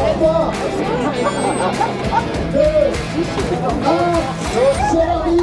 3, 2, 1, c'est parti.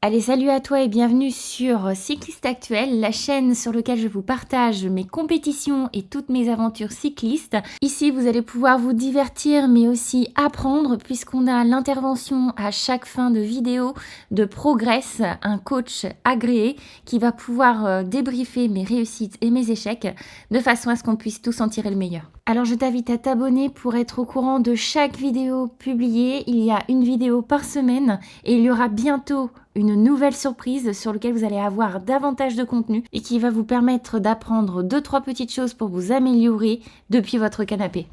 Allez, salut à toi et bienvenue sur Cycliste Actuel, la chaîne sur laquelle je vous partage mes compétitions et toutes mes aventures cyclistes. Ici, vous allez pouvoir vous divertir mais aussi apprendre puisqu'on a l'intervention à chaque fin de vidéo de Progress, un coach agréé qui va pouvoir débriefer mes réussites et mes échecs de façon à ce qu'on puisse tous en tirer le meilleur. Alors je t'invite à t'abonner pour être au courant de chaque vidéo publiée. Il y a une vidéo par semaine et il y aura bientôt une nouvelle surprise sur laquelle vous allez avoir davantage de contenu et qui va vous permettre d'apprendre 2-3 petites choses pour vous améliorer depuis votre canapé.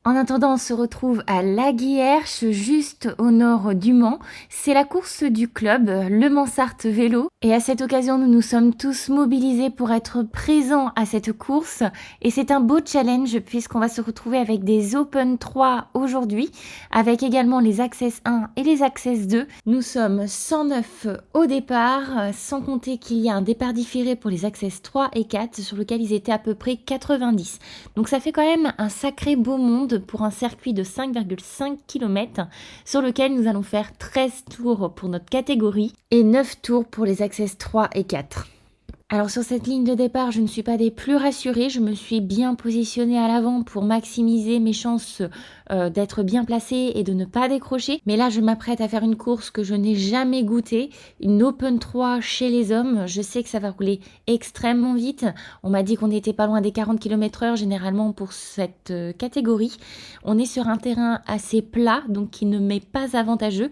En attendant, on se retrouve à La Guilherche, juste au nord du Mans. C'est la course du club, le Mansart Vélo. Et à cette occasion, nous nous sommes tous mobilisés pour être présents à cette course. Et c'est un beau challenge puisqu'on va se retrouver avec des Open 3 aujourd'hui, avec également les Access 1 et les Access 2. Nous sommes 109 au départ, sans compter qu'il y a un départ différé pour les Access 3 et 4, sur lequel ils étaient à peu près 90. Donc ça fait quand même un sacré beau monde pour un circuit de 5,5 km sur lequel nous allons faire 13 tours pour notre catégorie et 9 tours pour les Access 3 et 4. Alors sur cette ligne de départ, je ne suis pas des plus rassurées, je me suis bien positionnée à l'avant pour maximiser mes chances d'être bien placée et de ne pas décrocher. Mais là, je m'apprête à faire une course que je n'ai jamais goûtée, une Open 3 chez les hommes. Je sais que ça va rouler extrêmement vite. On m'a dit qu'on n'était pas loin des 40 km/h généralement pour cette catégorie. On est sur un terrain assez plat, donc qui ne m'est pas avantageux,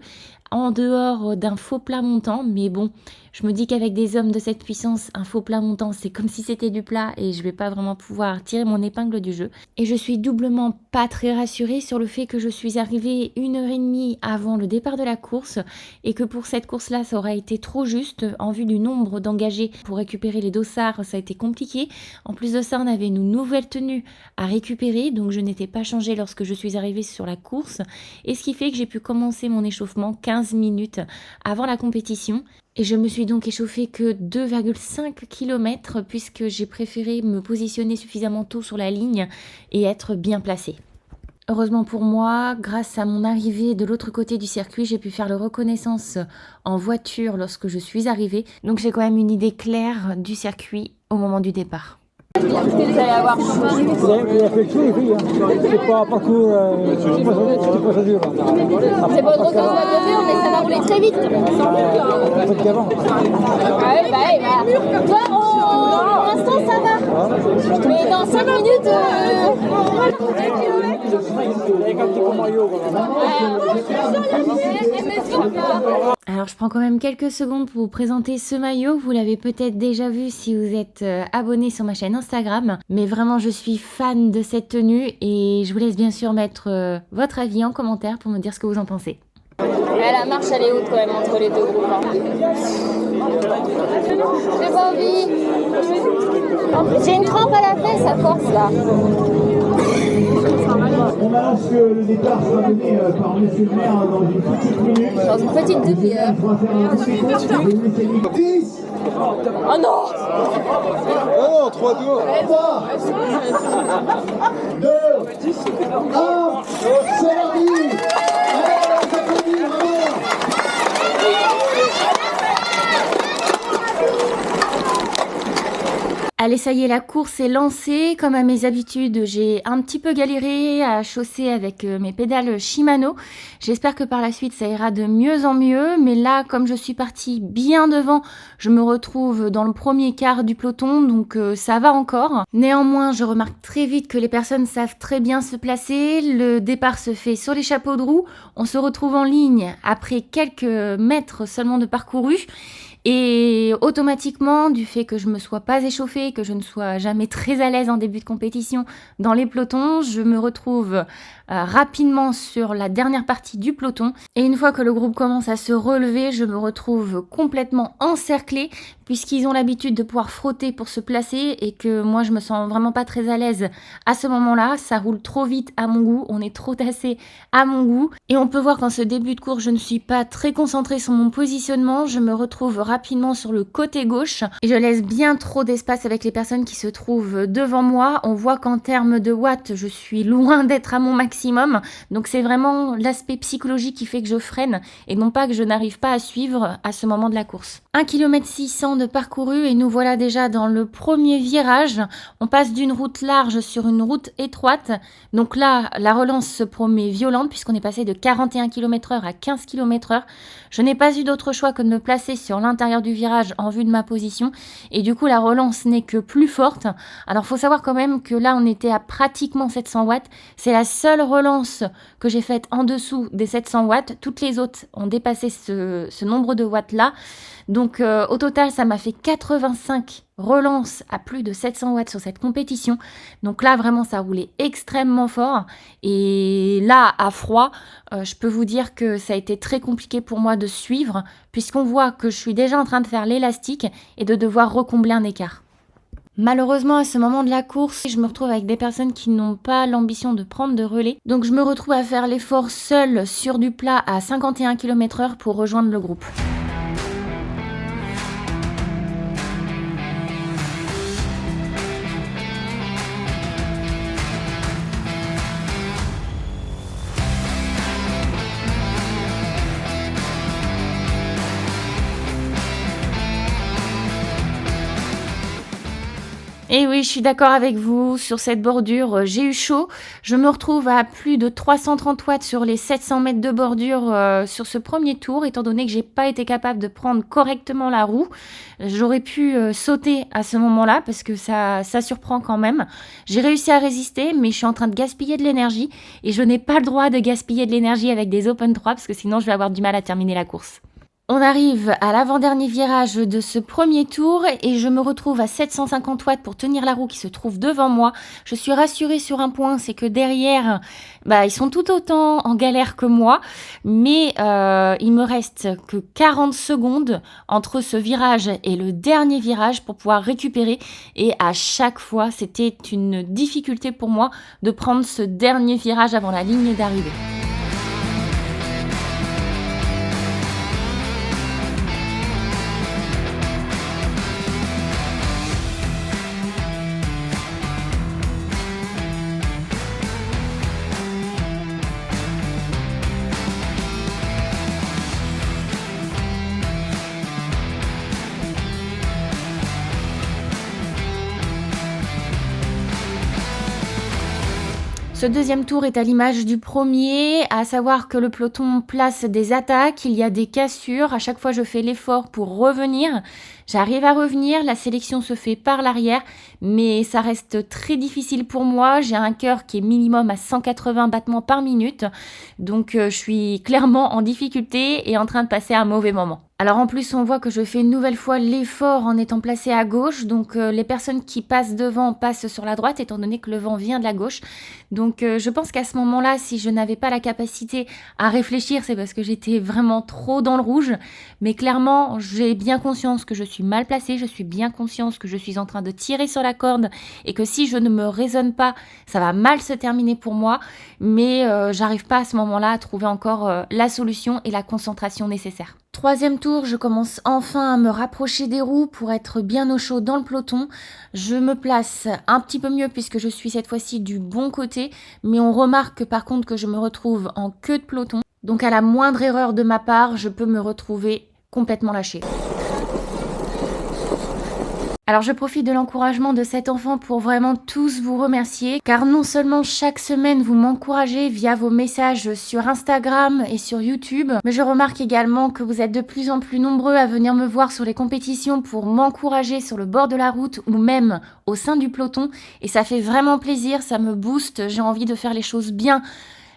en dehors d'un faux plat montant, mais bon, je me dis qu'avec des hommes de cette puissance, un faux plat montant, c'est comme si c'était du plat et je vais pas vraiment pouvoir tirer mon épingle du jeu. Et je suis doublement pas très rassurée sur le fait que je suis arrivée 1h30 avant le départ de la course et que pour cette course-là, ça aurait été trop juste en vue du nombre d'engagés pour récupérer les dossards, ça a été compliqué. En plus de ça, on avait une nouvelle tenue à récupérer, donc je n'étais pas changée lorsque je suis arrivée sur la course. Et ce qui fait que j'ai pu commencer mon échauffement 15 minutes avant la compétition. Et je me suis donc échauffée que 2,5 km puisque j'ai préféré me positionner suffisamment tôt sur la ligne et être bien placée. Heureusement pour moi, grâce à mon arrivée de l'autre côté du circuit, j'ai pu faire la reconnaissance en voiture lorsque je suis arrivée. Donc j'ai quand même une idée claire du circuit au moment du départ. Vous allez avoir Vous avez fait le tour, les filles, hein. C'est pas parcours, c'est pas ça dur. c'est votre record de voiture, mais ça va rouler très vite. Peut-être qu'avant. Toi, pour l'instant, ça va. Mais dans 5 minutes, Avec un petit peu maillot, Alors je prends quand même quelques secondes pour vous présenter ce maillot. Vous l'avez peut-être déjà vu si vous êtes abonné sur ma chaîne Instagram. Mais vraiment je suis fan de cette tenue et je vous laisse bien sûr mettre votre avis en commentaire pour me dire ce que vous en pensez. la marche elle est haute quand même entre les deux groupes. J'ai pas envie. J'ai une crampe à la fesse à force là. On annonce que le départ sera donné par monsieur le maire dans une petite minute. Dans une petite demi-heure. On va faire un petit compte. 10, Oh non. Oh, 3 tours. 3, 2, 1, c'est parti. Allez, ça y est, la course est lancée. Comme à mes habitudes, j'ai un petit peu galéré à chausser avec mes pédales Shimano. J'espère que par la suite, ça ira de mieux en mieux. Mais là, comme je suis partie bien devant, je me retrouve dans le premier quart du peloton, donc ça va encore. Néanmoins, je remarque très vite que les personnes savent très bien se placer. Le départ se fait sur les chapeaux de roue. On se retrouve en ligne après quelques mètres seulement de parcouru. Et automatiquement, du fait que je me sois pas échauffée, que je ne sois jamais très à l'aise en début de compétition dans les pelotons, je me retrouve rapidement sur la dernière partie du peloton. Et une fois que le groupe commence à se relever, je me retrouve complètement encerclée puisqu'ils ont l'habitude de pouvoir frotter pour se placer et que moi je me sens vraiment pas très à l'aise à ce moment-là. Ça roule trop vite à mon goût, on est trop tassé à mon goût. Et on peut voir qu'en ce début de course, je ne suis pas très concentrée sur mon positionnement. Je me retrouve rapidement sur le côté gauche et je laisse bien trop d'espace avec les personnes qui se trouvent devant moi. On voit qu'en termes de watts, je suis loin d'être à mon maximum. Donc c'est vraiment l'aspect psychologique qui fait que je freine et non pas que je n'arrive pas à suivre à ce moment de la course. 1 km 600 de parcouru et nous voilà déjà dans le premier virage. On passe d'une route large sur une route étroite. Donc là, la relance se promet violente puisqu'on est passé de 41 km/h à 15 km/h. Je n'ai pas eu d'autre choix que de me placer sur l'intérieur du virage en vue de ma position et du coup la relance n'est que plus forte. Alors faut savoir quand même que là on était à pratiquement 700 watts. C'est la seule relance que j'ai faite en dessous des 700 watts. Toutes les autres ont dépassé ce nombre de watts là. Donc au total ça m'a fait 85 relances à plus de 700 watts sur cette compétition. Donc là vraiment ça roulait extrêmement fort et là à froid je peux vous dire que ça a été très compliqué pour moi de suivre puisqu'on voit que je suis déjà en train de faire l'élastique et de devoir recombler un écart. Malheureusement, à ce moment de la course, je me retrouve avec des personnes qui n'ont pas l'ambition de prendre de relais. Donc je me retrouve à faire l'effort seule sur du plat à 51 km/h pour rejoindre le groupe. Et oui, je suis d'accord avec vous, sur cette bordure, j'ai eu chaud. Je me retrouve à plus de 330 watts sur les 700 mètres de bordure sur ce premier tour, étant donné que j'ai pas été capable de prendre correctement la roue. J'aurais pu sauter à ce moment-là, parce que ça surprend quand même. J'ai réussi à résister, mais je suis en train de gaspiller de l'énergie, et je n'ai pas le droit de gaspiller de l'énergie avec des Open 3, parce que sinon je vais avoir du mal à terminer la course. On arrive à l'avant-dernier virage de ce premier tour et je me retrouve à 750 watts pour tenir la roue qui se trouve devant moi. Je suis rassurée sur un point, c'est que derrière, ils sont tout autant en galère que moi, mais il me reste que 40 secondes entre ce virage et le dernier virage pour pouvoir récupérer. Et à chaque fois, c'était une difficulté pour moi de prendre ce dernier virage avant la ligne d'arrivée. Ce deuxième tour est à l'image du premier, à savoir que le peloton place des attaques, il y a des cassures, à chaque fois je fais l'effort pour revenir, j'arrive à revenir, la sélection se fait par l'arrière, mais ça reste très difficile pour moi, j'ai un cœur qui est minimum à 180 battements par minute, donc je suis clairement en difficulté et en train de passer un mauvais moment. Alors en plus on voit que je fais une nouvelle fois l'effort en étant placée à gauche, donc les personnes qui passent devant passent sur la droite étant donné que le vent vient de la gauche. Donc je pense qu'à ce moment-là, si je n'avais pas la capacité à réfléchir, c'est parce que j'étais vraiment trop dans le rouge. Mais clairement, j'ai bien conscience que je suis mal placée, je suis bien conscience que je suis en train de tirer sur la corde et que si je ne me raisonne pas, ça va mal se terminer pour moi. Mais j'arrive pas à ce moment-là à trouver encore la solution et la concentration nécessaire. Troisième tour, je commence enfin à me rapprocher des roues pour être bien au chaud dans le peloton. Je me place un petit peu mieux puisque je suis cette fois-ci du bon côté, mais on remarque par contre que je me retrouve en queue de peloton. Donc à la moindre erreur de ma part, je peux me retrouver complètement lâchée. Alors je profite de l'encouragement de cet enfant pour vraiment tous vous remercier, car non seulement chaque semaine vous m'encouragez via vos messages sur Instagram et sur YouTube, mais je remarque également que vous êtes de plus en plus nombreux à venir me voir sur les compétitions pour m'encourager sur le bord de la route ou même au sein du peloton, et ça fait vraiment plaisir, ça me booste, j'ai envie de faire les choses bien.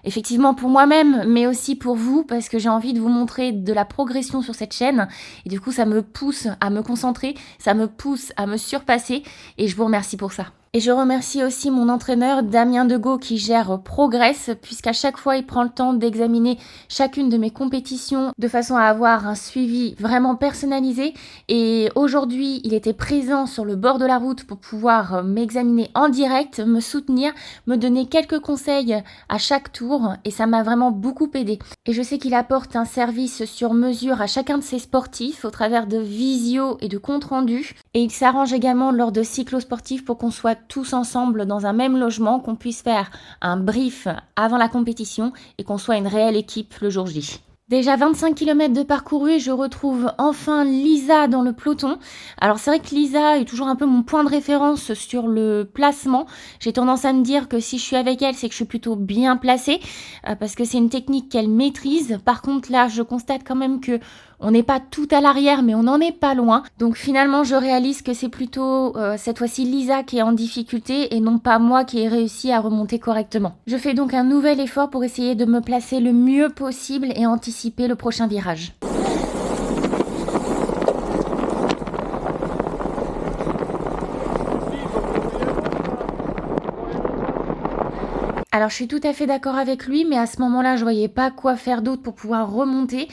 Effectivement pour moi-même, mais aussi pour vous, parce que j'ai envie de vous montrer de la progression sur cette chaîne. Et du coup, ça me pousse à me concentrer, ça me pousse à me surpasser. Et je vous remercie pour ça. Et je remercie aussi mon entraîneur Damien Degault qui gère Progress, puisqu'à chaque fois il prend le temps d'examiner chacune de mes compétitions de façon à avoir un suivi vraiment personnalisé. Et aujourd'hui, il était présent sur le bord de la route pour pouvoir m'examiner en direct, me soutenir, me donner quelques conseils à chaque tour, et ça m'a vraiment beaucoup aidé. Et je sais qu'il apporte un service sur mesure à chacun de ses sportifs au travers de visio et de comptes rendus. Et il s'arrange également lors de cyclosportifs pour qu'on soit tous ensemble dans un même logement, qu'on puisse faire un brief avant la compétition et qu'on soit une réelle équipe le jour J. Déjà 25 km de parcouru et je retrouve enfin Lisa dans le peloton. Alors c'est vrai que Lisa est toujours un peu mon point de référence sur le placement. J'ai tendance à me dire que si je suis avec elle, c'est que je suis plutôt bien placée parce que c'est une technique qu'elle maîtrise. Par contre là, je constate quand même que on n'est pas tout à l'arrière, mais on n'en est pas loin. Donc finalement, je réalise que c'est plutôt cette fois-ci Lisa qui est en difficulté et non pas moi qui ai réussi à remonter correctement. Je fais donc un nouvel effort pour essayer de me placer le mieux possible et anticiper le prochain virage. Alors je suis tout à fait d'accord avec lui, mais à ce moment-là, je voyais pas quoi faire d'autre pour pouvoir remonter.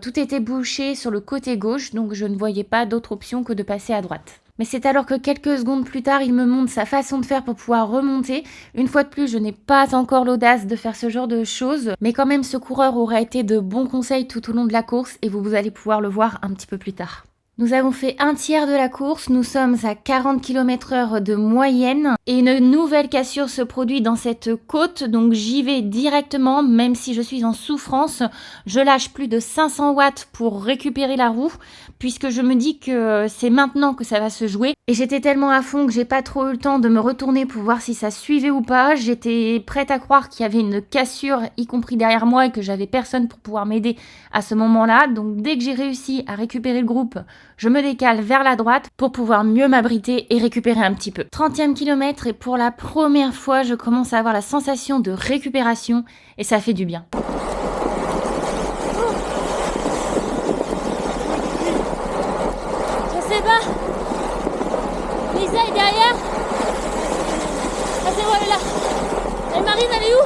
Tout était bouché sur le côté gauche, donc je ne voyais pas d'autre option que de passer à droite. Mais c'est alors que quelques secondes plus tard, il me montre sa façon de faire pour pouvoir remonter. Une fois de plus, je n'ai pas encore l'audace de faire ce genre de choses, mais quand même ce coureur aura été de bons conseils tout au long de la course et vous allez pouvoir le voir un petit peu plus tard. Nous avons fait un tiers de la course, nous sommes à 40 km/h de moyenne et une nouvelle cassure se produit dans cette côte, donc j'y vais directement, même si je suis en souffrance. Je lâche plus de 500 watts pour récupérer la roue, puisque je me dis que c'est maintenant que ça va se jouer. Et j'étais tellement à fond que j'ai pas trop eu le temps de me retourner pour voir si ça suivait ou pas. J'étais prête à croire qu'il y avait une cassure, y compris derrière moi, et que j'avais personne pour pouvoir m'aider à ce moment-là. Donc dès que j'ai réussi à récupérer le groupe, je me décale vers la droite pour pouvoir mieux m'abriter et récupérer un petit peu. 30e kilomètre et pour la première fois, je commence à avoir la sensation de récupération et ça fait du bien. Je sais pas. Lisa est derrière. Ah c'est bon, elle est là. Et Marine, elle est où?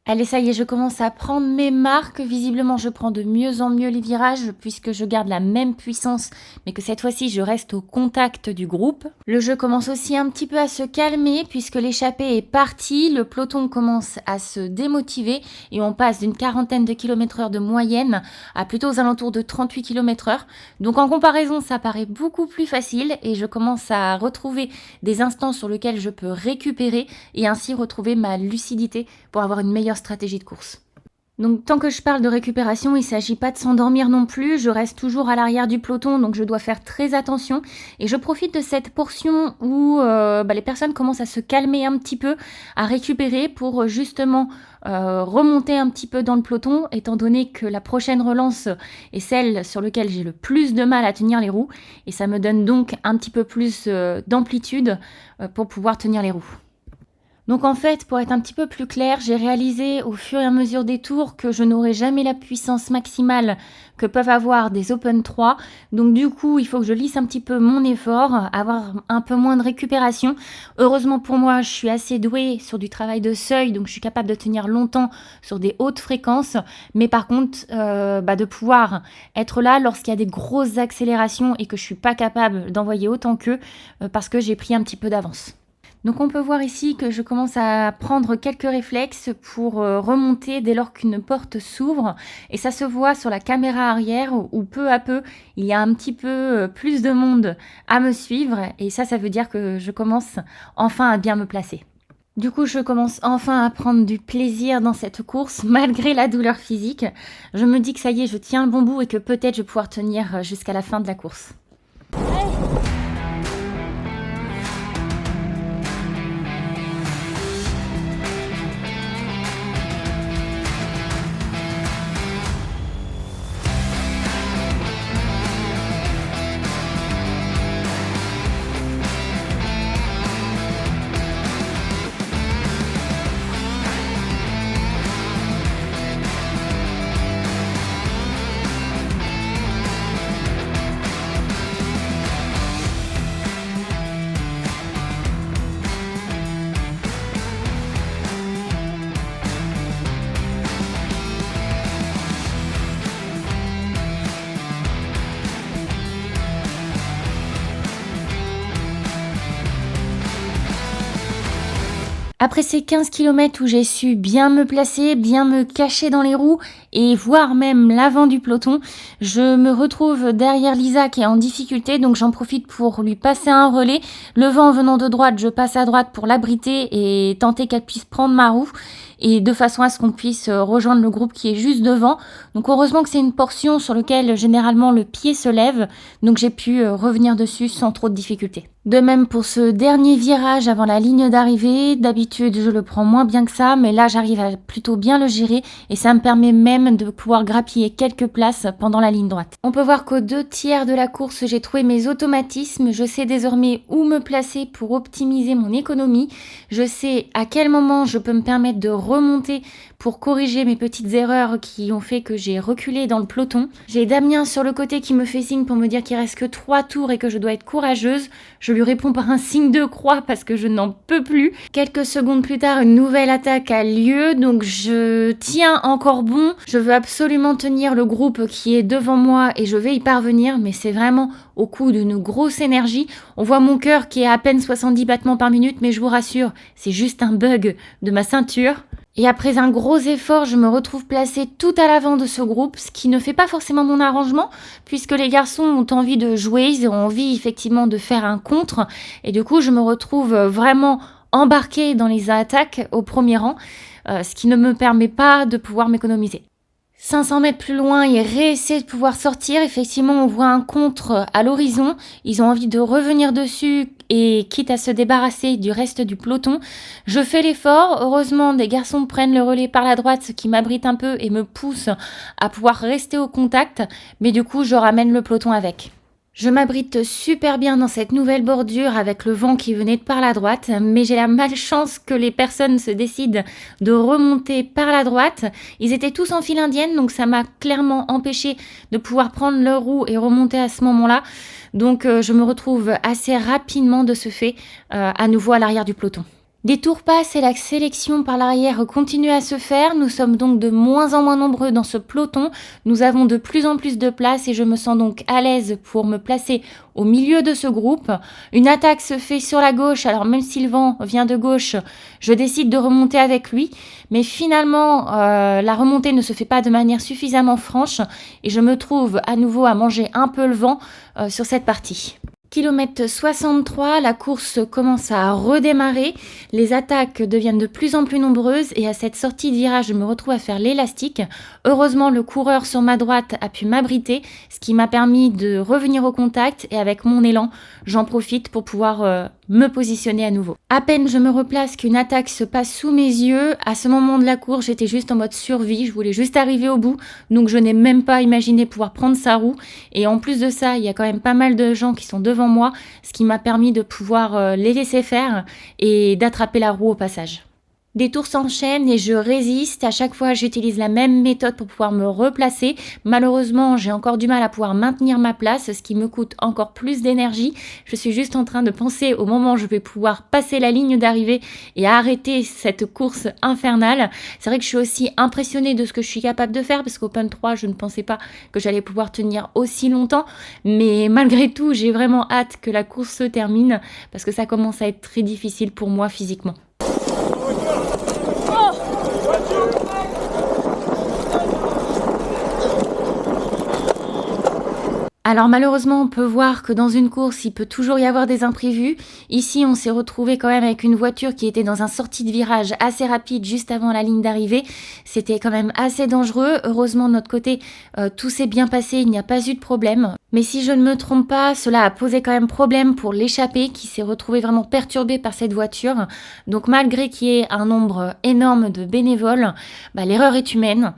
Allez, ça y est, je commence à prendre mes marques. Visiblement, je prends de mieux en mieux les virages puisque je garde la même puissance, mais que cette fois-ci, je reste au contact du groupe. Le jeu commence aussi un petit peu à se calmer puisque l'échappée est partie. Le peloton commence à se démotiver et on passe d'une 40aine de km/h de moyenne à plutôt aux alentours de 38 km/h. Donc en comparaison, ça paraît beaucoup plus facile et je commence à retrouver des instants sur lesquels je peux récupérer et ainsi retrouver ma lucidité pour avoir une meilleure stratégie de course. Donc tant que je parle de récupération, il ne s'agit pas de s'endormir non plus, je reste toujours à l'arrière du peloton donc je dois faire très attention et je profite de cette portion où les personnes commencent à se calmer un petit peu, à récupérer pour justement remonter un petit peu dans le peloton étant donné que la prochaine relance est celle sur laquelle j'ai le plus de mal à tenir les roues et ça me donne donc un petit peu plus d'amplitude pour pouvoir tenir les roues. Donc en fait, pour être un petit peu plus clair, j'ai réalisé au fur et à mesure des tours que je n'aurai jamais la puissance maximale que peuvent avoir des Open 3. Donc du coup, il faut que je lisse un petit peu mon effort, avoir un peu moins de récupération. Heureusement pour moi, je suis assez douée sur du travail de seuil, donc je suis capable de tenir longtemps sur des hautes fréquences. Mais par contre, de pouvoir être là lorsqu'il y a des grosses accélérations et que je suis pas capable d'envoyer autant qu'eux parce que j'ai pris un petit peu d'avance. Donc on peut voir ici que je commence à prendre quelques réflexes pour remonter dès lors qu'une porte s'ouvre. Et ça se voit sur la caméra arrière où peu à peu, il y a un petit peu plus de monde à me suivre. Et ça veut dire que je commence enfin à bien me placer. Du coup, je commence enfin à prendre du plaisir dans cette course, malgré la douleur physique. Je me dis que ça y est, je tiens le bon bout et que peut-être je vais pouvoir tenir jusqu'à la fin de la course. Allez. Après ces 15 km où j'ai su bien me placer, bien me cacher dans les roues et voir même l'avant du peloton, je me retrouve derrière Lisa qui est en difficulté, donc j'en profite pour lui passer un relais. Le vent venant de droite, je passe à droite pour l'abriter et tenter qu'elle puisse prendre ma roue, et de façon à ce qu'on puisse rejoindre le groupe qui est juste devant. Donc heureusement que c'est une portion sur laquelle généralement le pied se lève, donc j'ai pu revenir dessus sans trop de difficultés. De même pour ce dernier virage avant la ligne d'arrivée, d'habitude je le prends moins bien que ça, mais là j'arrive à plutôt bien le gérer et ça me permet même de pouvoir grappiller quelques places pendant la ligne droite. On peut voir qu'aux 2/3 de la course, j'ai trouvé mes automatismes, je sais désormais où me placer pour optimiser mon économie, je sais à quel moment je peux me permettre de remonter pour corriger mes petites erreurs qui ont fait que j'ai reculé dans le peloton. J'ai Damien sur le côté qui me fait signe pour me dire qu'il reste que 3 tours et que je dois être courageuse. Je lui réponds par un signe de croix parce que je n'en peux plus. Quelques secondes plus tard, une nouvelle attaque a lieu, donc je tiens encore bon. Je veux absolument tenir le groupe qui est devant moi et je vais y parvenir, mais c'est vraiment au coup d'une grosse énergie. On voit mon cœur qui est à peine 70 battements par minute, mais je vous rassure, c'est juste un bug de ma ceinture. Et après un gros effort, je me retrouve placée tout à l'avant de ce groupe, ce qui ne fait pas forcément mon arrangement, puisque les garçons ont envie de jouer, ils ont envie effectivement de faire un contre, et du coup je me retrouve vraiment embarquée dans les attaques au premier rang, ce qui ne me permet pas de pouvoir m'économiser. 500 mètres plus loin, ils réessaient de pouvoir sortir. Effectivement, on voit un contre à l'horizon. Ils ont envie de revenir dessus et quitte à se débarrasser du reste du peloton. Je fais l'effort. Heureusement, des garçons prennent le relais par la droite, ce qui m'abrite un peu et me pousse à pouvoir rester au contact. Mais du coup, je ramène le peloton avec. Je m'abrite super bien dans cette nouvelle bordure avec le vent qui venait de par la droite, mais j'ai la malchance que les personnes se décident de remonter par la droite. Ils étaient tous en file indienne, donc ça m'a clairement empêché de pouvoir prendre leur roue et remonter à ce moment-là. Donc je me retrouve assez rapidement de ce fait à nouveau à l'arrière du peloton. Des tours passent et la sélection par l'arrière continue à se faire. Nous sommes donc de moins en moins nombreux dans ce peloton. Nous avons de plus en plus de place et je me sens donc à l'aise pour me placer au milieu de ce groupe. Une attaque se fait sur la gauche, alors même si le vent vient de gauche, je décide de remonter avec lui. Mais finalement, la remontée ne se fait pas de manière suffisamment franche et je me trouve à nouveau à manger un peu le vent sur cette partie. Kilomètre 63, la course commence à redémarrer, les attaques deviennent de plus en plus nombreuses et à cette sortie de virage, je me retrouve à faire l'élastique. Heureusement, le coureur sur ma droite a pu m'abriter, ce qui m'a permis de revenir au contact et avec mon élan, j'en profite pour pouvoir me positionner à nouveau. À peine je me replace qu'une attaque se passe sous mes yeux. À ce moment de la course, j'étais juste en mode survie. Je voulais juste arriver au bout. Donc je n'ai même pas imaginé pouvoir prendre sa roue. Et en plus de ça, il y a quand même pas mal de gens qui sont devant moi, ce qui m'a permis de pouvoir les laisser faire et d'attraper la roue au passage. Des tours s'enchaînent et je résiste. À chaque fois, j'utilise la même méthode pour pouvoir me replacer. Malheureusement, j'ai encore du mal à pouvoir maintenir ma place, ce qui me coûte encore plus d'énergie. Je suis juste en train de penser au moment où je vais pouvoir passer la ligne d'arrivée et arrêter cette course infernale. C'est vrai que je suis aussi impressionnée de ce que je suis capable de faire parce qu'Open 3, je ne pensais pas que j'allais pouvoir tenir aussi longtemps. Mais malgré tout, j'ai vraiment hâte que la course se termine parce que ça commence à être très difficile pour moi physiquement. Alors malheureusement, on peut voir que dans une course, il peut toujours y avoir des imprévus. Ici, on s'est retrouvé quand même avec une voiture qui était dans un sortie de virage assez rapide juste avant la ligne d'arrivée. C'était quand même assez dangereux. Heureusement, de notre côté, tout s'est bien passé, il n'y a pas eu de problème. Mais si je ne me trompe pas, cela a posé quand même problème pour l'échappée qui s'est retrouvée vraiment perturbée par cette voiture. Donc malgré qu'il y ait un nombre énorme de bénévoles, l'erreur est humaine.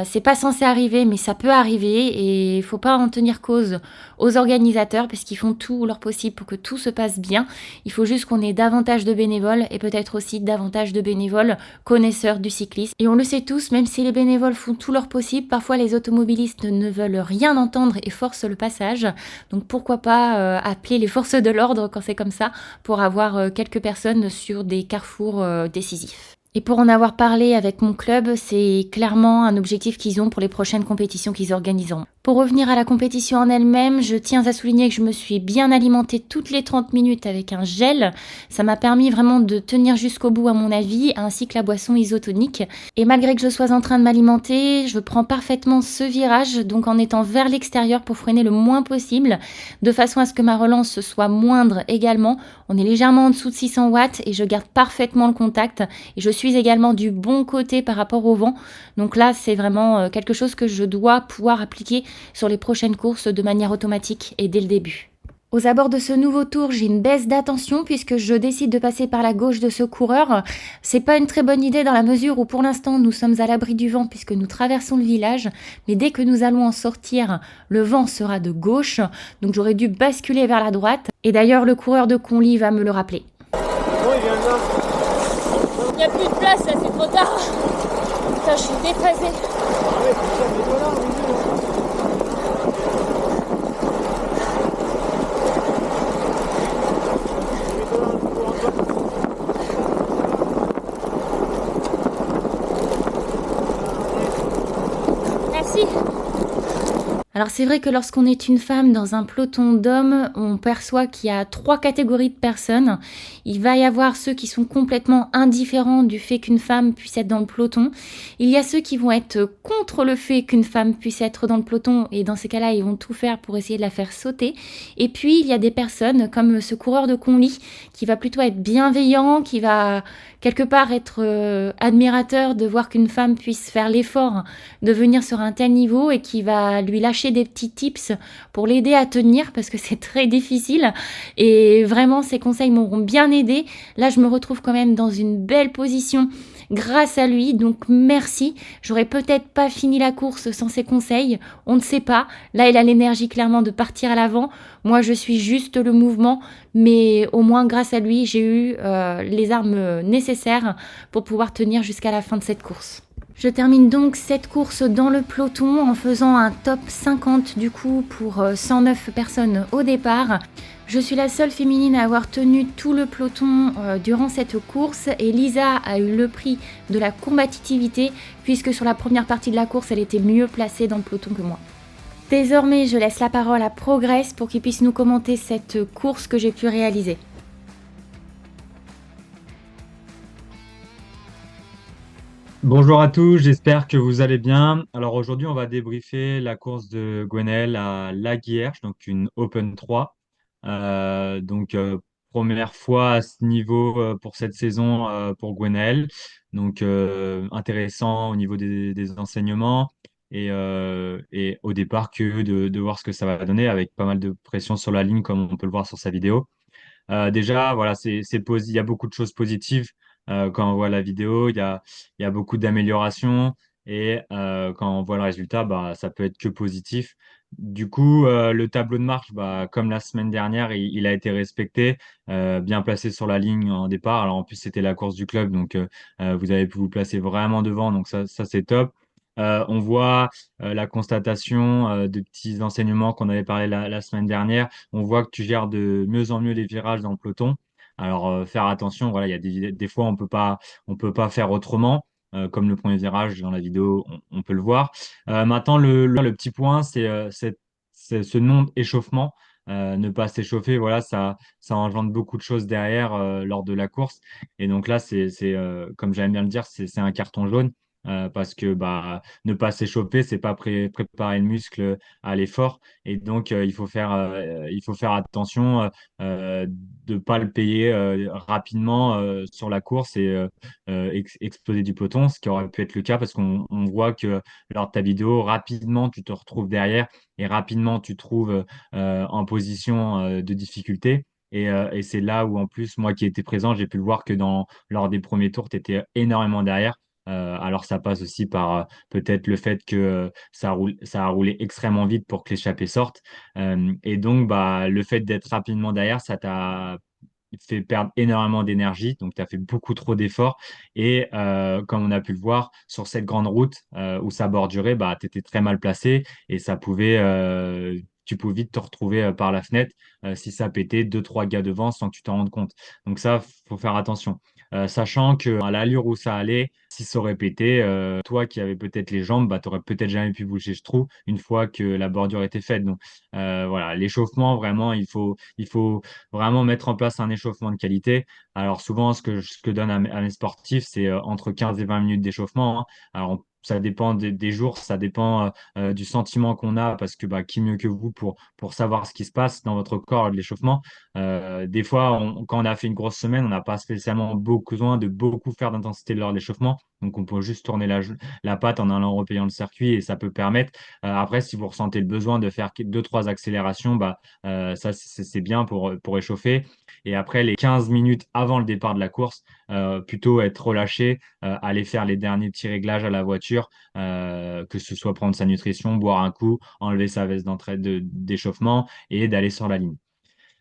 C'est pas censé arriver, mais ça peut arriver et il faut pas en tenir cause aux organisateurs parce qu'ils font tout leur possible pour que tout se passe bien. Il faut juste qu'on ait davantage de bénévoles et peut-être aussi davantage de bénévoles connaisseurs du cyclisme. Et on le sait tous, même si les bénévoles font tout leur possible, parfois les automobilistes ne veulent rien entendre et forcent le passage. Donc pourquoi pas appeler les forces de l'ordre quand c'est comme ça pour avoir quelques personnes sur des carrefours décisifs. Et pour en avoir parlé avec mon club, c'est clairement un objectif qu'ils ont pour les prochaines compétitions qu'ils organiseront. Pour revenir à la compétition en elle-même, je tiens à souligner que je me suis bien alimentée toutes les 30 minutes avec un gel. Ça m'a permis vraiment de tenir jusqu'au bout à mon avis, ainsi que la boisson isotonique. Et malgré que je sois en train de m'alimenter, je prends parfaitement ce virage, donc en étant vers l'extérieur pour freiner le moins possible, de façon à ce que ma relance soit moindre également. On est légèrement en dessous de 600 watts et je garde parfaitement le contact. Et je suis également du bon côté par rapport au vent. Donc là, c'est vraiment quelque chose que je dois pouvoir appliquer sur les prochaines courses de manière automatique et dès le début. Aux abords de ce nouveau tour, j'ai une baisse d'attention puisque je décide de passer par la gauche de ce coureur. C'est pas une très bonne idée dans la mesure où pour l'instant nous sommes à l'abri du vent puisque nous traversons le village, mais dès que nous allons en sortir, le vent sera de gauche, donc j'aurais dû basculer vers la droite. Et d'ailleurs, le coureur de Conly va me le rappeler. Il n'y a plus de place là, c'est trop tard. Putain, je suis déphasée. Merci. Alors c'est vrai que lorsqu'on est une femme dans un peloton d'hommes, on perçoit qu'il y a 3 catégories de personnes. Il va y avoir ceux qui sont complètement indifférents du fait qu'une femme puisse être dans le peloton. Il y a ceux qui vont être contre le fait qu'une femme puisse être dans le peloton et dans ces cas-là, ils vont tout faire pour essayer de la faire sauter. Et puis il y a des personnes comme ce coureur de Conly qui va plutôt être bienveillant, qui va quelque part être admirateur de voir qu'une femme puisse faire l'effort de venir sur un tel niveau et qui va lui lâcher des petits tips pour l'aider à tenir parce que c'est très difficile et vraiment ces conseils m'auront bien aidé. Là je me retrouve quand même dans une belle position grâce à lui, donc merci. J'aurais peut-être pas fini la course sans ses conseils, on ne sait pas. Là il a l'énergie clairement de partir à l'avant, moi je suis juste le mouvement, mais au moins grâce à lui j'ai eu les armes nécessaires pour pouvoir tenir jusqu'à la fin de cette course. Je termine donc cette course dans le peloton en faisant un top 50 du coup pour 109 personnes au départ. Je suis la seule féminine à avoir tenu tout le peloton durant cette course et Lisa a eu le prix de la combativité puisque sur la première partie de la course elle était mieux placée dans le peloton que moi. Désormais je laisse la parole à Progress pour qu'il puisse nous commenter cette course que j'ai pu réaliser. Bonjour à tous, j'espère que vous allez bien. Alors aujourd'hui, on va débriefer la course de Gwenel à La Guierche, donc une Open 3. Première fois à ce niveau pour cette saison pour Gwenel. Donc intéressant au niveau des enseignements et au départ que de voir ce que ça va donner avec pas mal de pression sur la ligne comme on peut le voir sur sa vidéo. Déjà, voilà, il y a beaucoup de choses positives quand on voit la vidéo, il y a beaucoup d'améliorations et quand on voit le résultat, bah, ça peut être que positif. Du coup, le tableau de marche, bah, comme la semaine dernière, il a été respecté, bien placé sur la ligne en départ. Alors en plus, c'était la course du club, donc vous avez pu vous placer vraiment devant, donc ça c'est top. On voit la constatation de petits enseignements qu'on avait parlé la semaine dernière. On voit que tu gères de mieux en mieux les virages dans le peloton. Alors faire attention, voilà, il y a des fois on peut pas faire autrement. Comme le premier virage dans la vidéo, on peut le voir. Maintenant, le petit point, c'est ce non-échauffement. Ne pas s'échauffer, voilà, ça engendre beaucoup de choses derrière lors de la course. Et donc là, comme j'aime bien le dire, c'est un carton jaune. Parce que bah, ne pas s'échauffer, c'est pas préparer le muscle à l'effort. Et donc, il faut faire attention de pas le payer rapidement sur la course et exploser du peloton, ce qui aurait pu être le cas parce qu'on voit que lors de ta vidéo, rapidement, tu te retrouves derrière et rapidement, tu te trouves en position de difficulté. Et c'est là où, en plus, moi qui étais présent, j'ai pu le voir que lors des premiers tours, tu étais énormément derrière. Alors, ça passe aussi par peut-être le fait que ça a roulé extrêmement vite pour que l'échappée sorte. Et donc, bah, le fait d'être rapidement derrière, ça t'a fait perdre énormément d'énergie, donc tu as fait beaucoup trop d'efforts. Et comme on a pu le voir, sur cette grande route où ça bordurait, bah, tu étais très mal placé et tu pouvais vite te retrouver par la fenêtre si ça pétait deux, trois gars devant sans que tu t'en rendes compte. Donc ça, faut faire attention. Sachant que à l'allure où ça allait, si ça aurait pété, toi qui avais peut-être les jambes, bah, tu n'aurais peut-être jamais pu bouger, je trouve, une fois que la bordure était faite. Donc voilà, l'échauffement, vraiment, il faut vraiment mettre en place un échauffement de qualité. Alors souvent, ce que donne à mes sportifs, c'est entre 15 et 20 minutes d'échauffement, hein. Alors ça dépend des jours, ça dépend du sentiment qu'on a, parce que bah, qui mieux que vous pour savoir ce qui se passe dans votre corps de l'échauffement. Des fois, quand on a fait une grosse semaine, on n'a pas spécialement beaucoup besoin de beaucoup faire d'intensité lors de l'échauffement. Donc on peut juste tourner la patte en allant repayant le circuit et ça peut permettre. Après, si vous ressentez le besoin de faire deux, trois accélérations, bah, ça, c'est bien pour échauffer. Et après, les 15 minutes avant le départ de la course, plutôt être relâché, aller faire les derniers petits réglages à la voiture, que ce soit prendre sa nutrition, boire un coup, enlever sa veste d'échauffement et d'aller sur la ligne.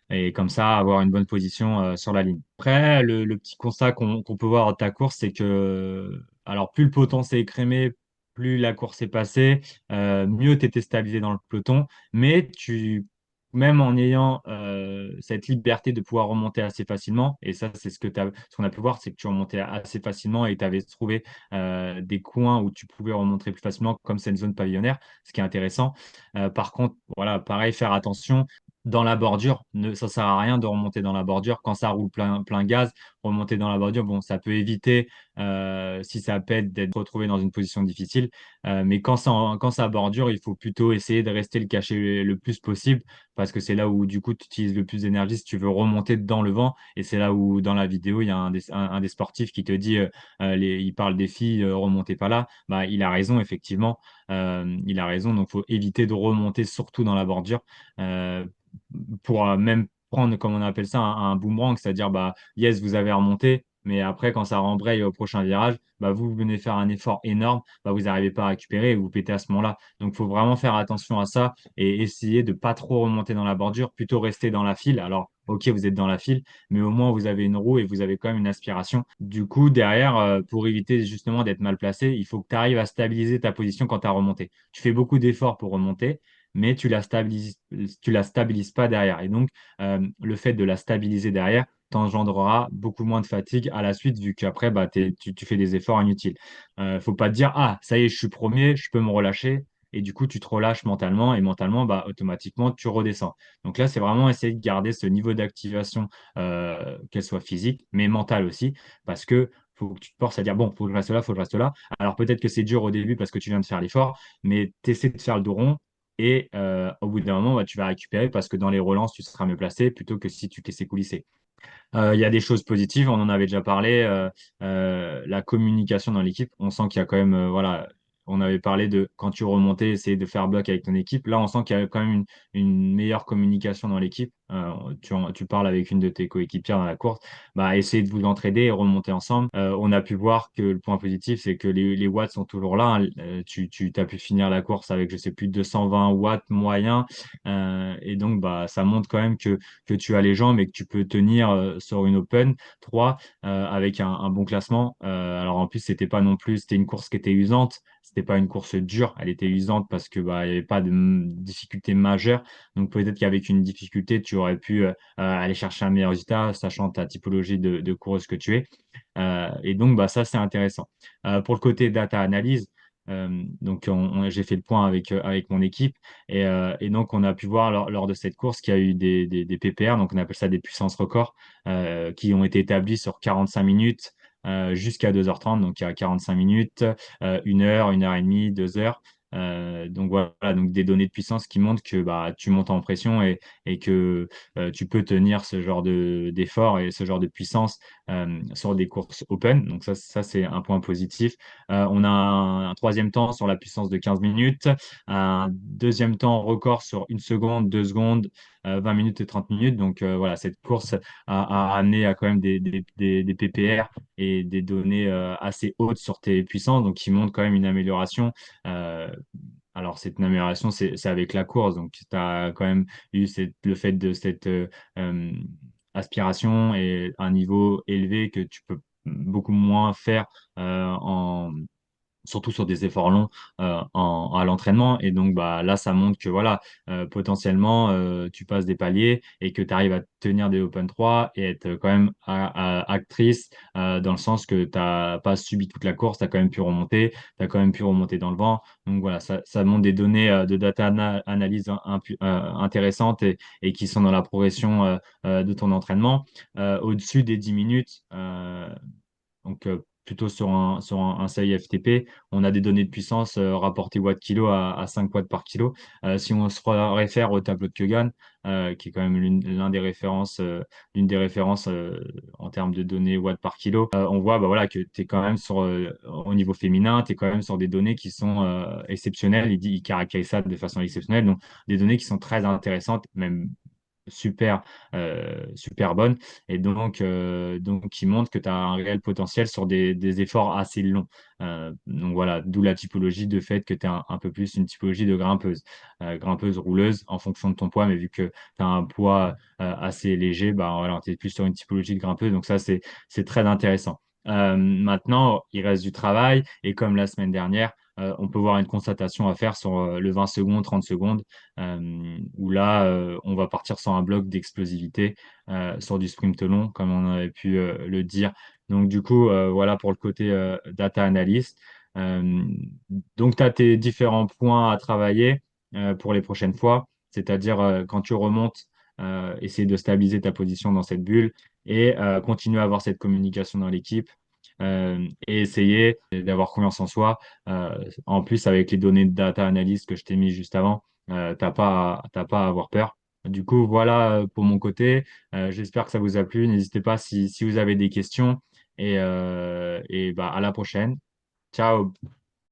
Et comme ça, avoir une bonne position sur la ligne. Après, le petit constat qu'on peut voir de ta course, c'est que alors plus le peloton s'est écrémé, plus la course est passée, mieux tu étais stabilisé dans le peloton, mais même en ayant cette liberté de pouvoir remonter assez facilement, et ça, c'est ce qu'on a pu voir, c'est que tu remontais assez facilement et tu avais trouvé des coins où tu pouvais remonter plus facilement, comme cette zone pavillonnaire, ce qui est intéressant. Par contre, voilà, pareil, faire attention dans la bordure. Ça sert à rien de remonter dans la bordure. Quand ça roule plein gaz, remonter dans la bordure, bon, ça peut éviter, si ça pète, d'être retrouvé dans une position difficile. Mais quand ça bordure, il faut plutôt essayer de rester le cachet le plus possible parce que c'est là où, du coup, tu utilises le plus d'énergie si tu veux remonter dans le vent. Et c'est là où, dans la vidéo, il y a un des sportifs qui te dit, il parle des filles, remontez pas là. Bah, il a raison, effectivement. Il a raison. Donc, il faut éviter de remonter, surtout dans la bordure. Euh, pour même prendre, comme on appelle ça, un boomerang, c'est-à-dire, bah, yes, vous avez remonté, mais après, quand ça rembraye au prochain virage, bah, vous venez faire un effort énorme, bah, vous n'arrivez pas à récupérer et vous pétez à ce moment-là. Donc, il faut vraiment faire attention à ça et essayer de pas trop remonter dans la bordure, plutôt rester dans la file. Alors, ok, vous êtes dans la file, mais au moins, vous avez une roue et vous avez quand même une aspiration. Du coup, derrière, pour éviter justement d'être mal placé, il faut que tu arrives à stabiliser ta position quand tu as remonté. Tu fais beaucoup d'efforts pour remonter, mais tu la stabilises pas derrière. Et donc, le fait de la stabiliser derrière t'engendrera beaucoup moins de fatigue à la suite, vu qu'après, bah, tu fais des efforts inutiles. Faut pas te dire, ah, ça y est, je suis premier, je peux me relâcher. Et du coup, tu te relâches mentalement et mentalement, bah, automatiquement, tu redescends. Donc là, c'est vraiment essayer de garder ce niveau d'activation, qu'elle soit physique, mais mentale aussi, parce que faut que tu te forces à dire, bon, faut que je reste là, faut que je reste là. Alors peut-être que c'est dur au début parce que tu viens de faire l'effort, mais tu essaies de faire le dos rond et au bout d'un moment, bah, tu vas récupérer parce que dans les relances, tu seras mieux placé plutôt que si tu te laissais coulisser. Il y a des choses positives, on en avait déjà parlé, la communication dans l'équipe. On sent qu'il y a quand même, voilà, on avait parlé de quand tu remontais, essayer de faire bloc avec ton équipe. Là, on sent qu'il y a quand même une meilleure communication dans l'équipe. tu parles avec une de tes coéquipières dans la course, bah, essayez de vous entraider et remonter ensemble. On a pu voir que le point positif, c'est que les watts sont toujours là, hein. Tu as pu finir la course avec, je sais plus, 220 watts moyens. Et donc, bah, ça montre quand même que tu as les jambes et que tu peux tenir sur une Open 3 avec un bon classement. Alors en plus, c'était une course qui était usante. C'était pas une course dure, elle était usante parce que bah, il n'y avait pas de difficulté majeure. Donc peut-être qu'avec une difficulté, tu aurais pu aller chercher un meilleur résultat, sachant ta typologie de coureuse que tu es. Et donc bah, ça, c'est intéressant. Pour le côté data analyse, donc j'ai fait le point avec mon équipe et donc on a pu voir lors de cette course qu'il y a eu des PPR, donc on appelle ça des puissances records, qui ont été établis sur 45 minutes jusqu'à 2h30, donc il y a 45 minutes, 1 heure, 1 heure et demie, 2 heures. Donc voilà, donc des données de puissance qui montrent que bah, tu montes en pression et que tu peux tenir ce genre d'effort et ce genre de puissance sur des courses open. Donc ça c'est un point positif. On a un troisième temps sur la puissance de 15 minutes, un deuxième temps record sur 1 seconde, 2 secondes, 20 minutes et 30 minutes. Donc voilà, cette course a amené à quand même des PPR et des données assez hautes sur tes puissances, donc qui montrent quand même une amélioration. Euh, alors, cette amélioration, c'est avec la course. Donc, tu as quand même eu le fait de cette euh, aspiration et un niveau élevé que tu peux beaucoup moins faire surtout sur des efforts longs à l'entraînement. Et donc, bah, là, ça montre que voilà, potentiellement, tu passes des paliers et que tu arrives à tenir des Open 3 et être quand même actrice dans le sens que tu n'as pas subi toute la course, tu as quand même pu remonter, tu as quand même pu remonter dans le vent. Donc voilà, ça montre des données de data analyse intéressantes et qui sont dans la progression de ton entraînement. Au-dessus des 10 minutes, donc plutôt sur un seuil FTP, on a des données de puissance rapportées watt-kilo à 5 watts par kilo. Si on se réfère au tableau de Keughan, qui est quand même l'une des références en termes de données watts par kilo, on voit bah, voilà, que tu es quand même au niveau féminin, tu es quand même sur des données qui sont exceptionnelles. Il caractérise ça de façon exceptionnelle. Donc, des données qui sont très intéressantes, même super bonne et donc qui montre que tu as un réel potentiel sur des efforts assez longs. Donc voilà, d'où la typologie de fait que tu es un peu plus une typologie de grimpeuse rouleuse en fonction de ton poids, mais vu que tu as un poids assez léger, bah voilà, tu es plus sur une typologie de grimpeuse, donc ça c'est très intéressant. Maintenant, il reste du travail et comme la semaine dernière, on peut voir une constatation à faire sur le 20 secondes, 30 secondes, où là, on va partir sur un bloc d'explosivité sur du sprint long, comme on avait pu le dire. Donc, du coup, voilà pour le côté data analyst. Euh, donc, tu as tes différents points à travailler pour les prochaines fois, c'est-à-dire quand tu remontes, essayer de stabiliser ta position dans cette bulle et continuer à avoir cette communication dans l'équipe. Et essayer d'avoir confiance en soi. En plus, avec les données de data analyst que je t'ai mis juste avant, t'as pas à avoir peur. Du coup, voilà pour mon côté. J'espère que ça vous a plu. N'hésitez pas si vous avez des questions. Et bah, à la prochaine. Ciao.